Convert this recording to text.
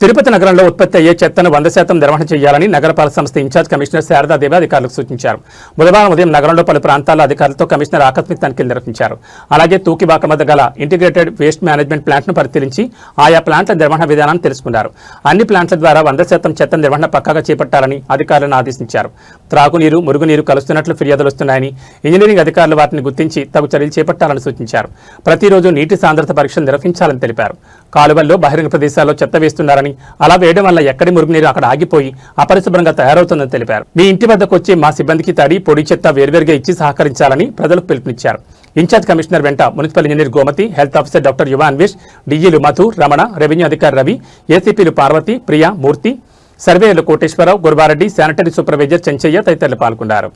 తిరుపతి నగరంలో ఉత్పత్తి అయ్యే చెత్తను 100% నిర్వహణ చేయాలని నగరపాలక సంస్థ ఇన్ఛార్జ్ కమిషనర్ శారదాదేవి అధికారులకు సూచించారు. బుధవారం ఉదయం నగరంలో పలు ప్రాంతాల్లో అధికారులతో కమిషనర్ ఆకస్మిక తనిఖీలు నిర్వహించారు. అలాగే తూకిబాక వద్ద గల ఇంటిగ్రేటెడ్ వేస్ట్ మేనేజ్మెంట్ ప్లాంట్ను పరిశీలించి ఆయా ప్లాంట్ల నిర్వహణ విధానాన్ని తెలుసుకున్నారు. అన్ని ప్లాంట్ల ద్వారా 100% చెత్త నిర్వహణ పక్కాగా చేపట్టాలని అధికారులను ఆదేశించారు. త్రాగునీరు, మురుగునీరు కలుస్తున్నట్లు ఫిర్యాదులు వస్తున్నాయని, ఇంజనీరింగ్ అధికారులు వాటిని గుర్తించి తగు చర్యలు చేపట్టాలని సూచించారు. ప్రతిరోజు నీటి సాంద్రత పరీక్షలు నిర్వహించాలని తెలిపారు. కాలువల్లో బహిరంగ ప్రదేశాల్లో చెత్త వేస్తున్నారని, అలా వేయడం వల్ల ఎక్కడి మురుగునీరు అక్కడ ఆగిపోయి అపరిశుభ్రంగా తయారవుతుందని తెలిపారు. మీ ఇంటి వద్దకు వచ్చి మా సిబ్బందికి తడి, పొడి చెత్త వేర్వేరుగా ఇచ్చి సహకరించాలని ప్రజలకు పిలుపునిచ్చారు. ఇన్ఛార్జ్ కమిషనర్ వెంట municipal engineer Gomathi, health officer doctor Yuva Anvesh, డీజీలు మధు, రమణ, రెవెన్యూ అధికారి రవి, ఏసీపీలు పార్వతి, ప్రియా, మూర్తి, సర్వేయర్లు కోటేశ్వరరావు, గురువారెడ్డి, శానిటరీ సూపర్వైజర్ చెంచయ్య తదితరులు పాల్గొన్నారు.